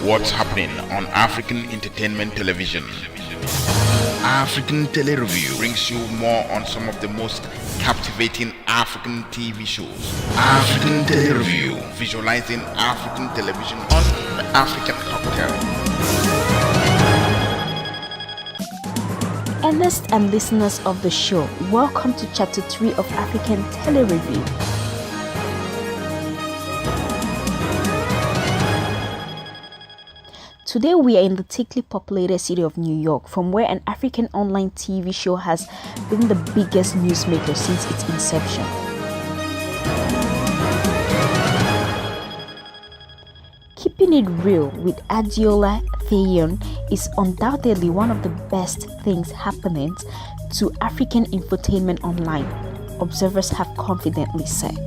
what's happening on African entertainment television. African Telereview brings you more on some of the most captivating African TV shows. African Telereview, visualizing African television on African cocktail. Ernest and listeners of the show, welcome to Chapter 3 of African Telereview. Today we are in the thickly populated city of New York, from where an African online TV show has been the biggest newsmaker since its inception. Keeping it real with Adeola Fayehun is undoubtedly one of the best things happening to African infotainment online, observers have confidently said.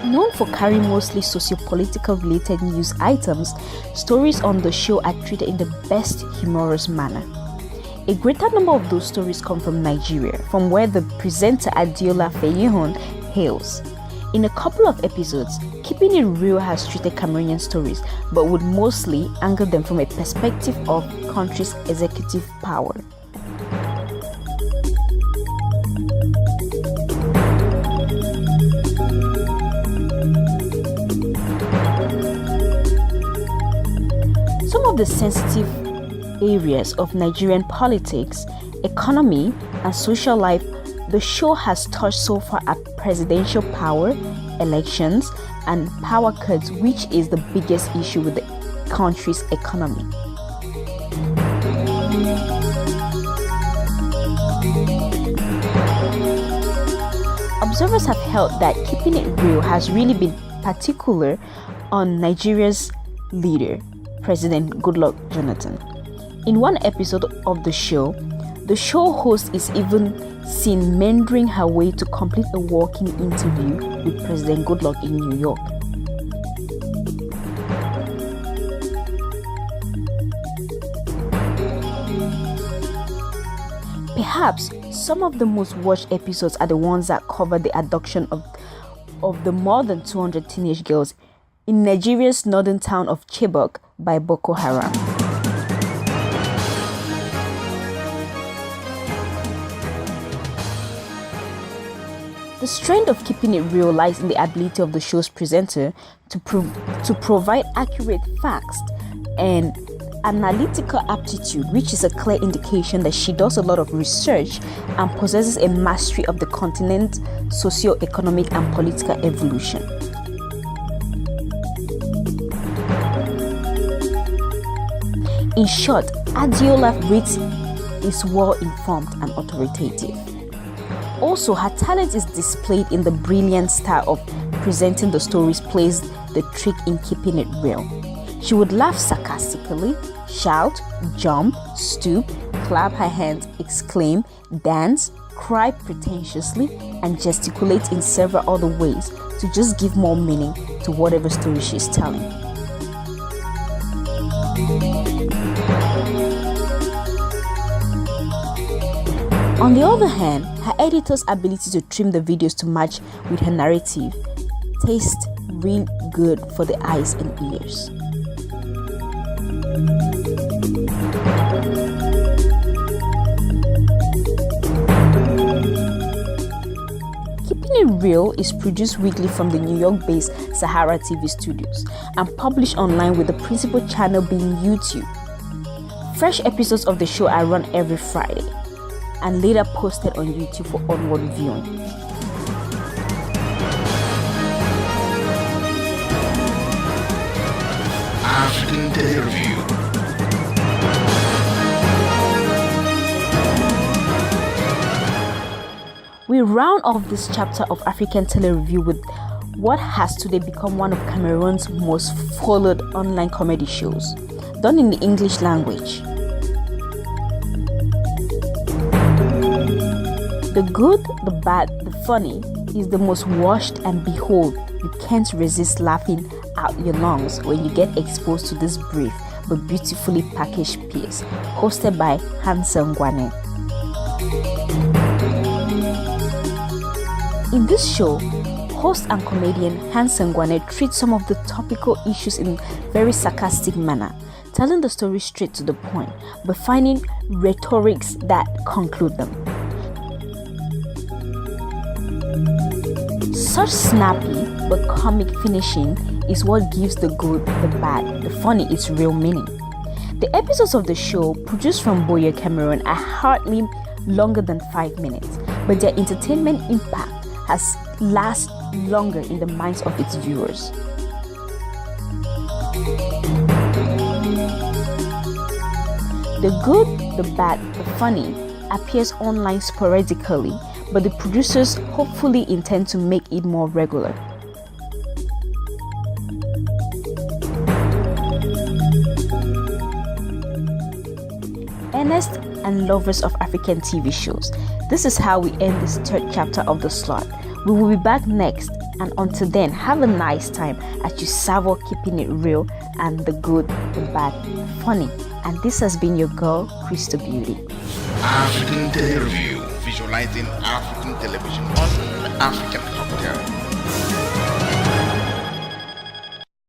Known for carrying mostly socio-political related news items, stories on the show are treated in the best humorous manner. A greater number of those stories come from Nigeria, from where the presenter Adeola Fayehun hails. In a couple of episodes, Keeping It Real has treated Cameroonian stories, but would mostly angle them from a perspective of country's executive power. Some of the sensitive areas of Nigerian politics, economy, and social life the show has touched so far are presidential power, elections, and power cuts, which is the biggest issue with the country's economy. Observers have held that Keeping It Real has really been particular on Nigeria's leader, President Goodluck Jonathan. In one episode of the show host is even seen meandering her way to complete a walking interview with President Goodluck in New York. Perhaps some of the most watched episodes are the ones that cover the abduction of the more than 200 teenage girls in Nigeria's northern town of Chibok by Boko Haram. The strength of Keeping It Real lies in the ability of the show's presenter to provide accurate facts and analytical aptitude, which is a clear indication that she does a lot of research and possesses a mastery of the continent's socio-economic and political evolution. In short, Adeola rates is well-informed and authoritative. Also, her talent is displayed in the brilliant style of presenting the stories plays the trick in keeping it real. She would laugh sarcastically, shout, jump, stoop, clap her hands, exclaim, dance, cry pretentiously, and gesticulate in several other ways to just give more meaning to whatever story she's telling. On the other hand, her editor's ability to trim the videos to match with her narrative tastes real good for the eyes and ears. Keeping It Real is produced weekly from the New York-based Sahara TV studios and published online, with the principal channel being YouTube. Fresh episodes of the show are run every Friday and later posted on YouTube for onward viewing. African Telereview. We round off this chapter of African Telereview with what has today become one of Cameroon's most followed online comedy shows, done in the English language. The good, the bad, the funny is the most watched, and behold, you can't resist laughing out your lungs when you get exposed to this brief but beautifully packaged piece, hosted by Hansel Ngwane. In this show, host and comedian Hansel Ngwane treats some of the topical issues in a very sarcastic manner, telling the story straight to the point, but finding rhetorics that conclude them. Such snappy but comic finishing is what gives the good, the bad, the funny its real meaning. The episodes of the show, produced from Boye, Cameroon, are hardly longer than 5 minutes, but their entertainment impact has lasted longer in the minds of its viewers. The good, the bad, the funny appears online sporadically, but the producers hopefully intend to make it more regular. Ernest and lovers of African TV shows, this is how we end this third chapter of the slot. We will be back next, and until then, have a nice time as you savor keeping it real and the good, the bad, the funny. And this has been your girl, Crystal Beauty. African Telereview, visualizing African television on African cocktail.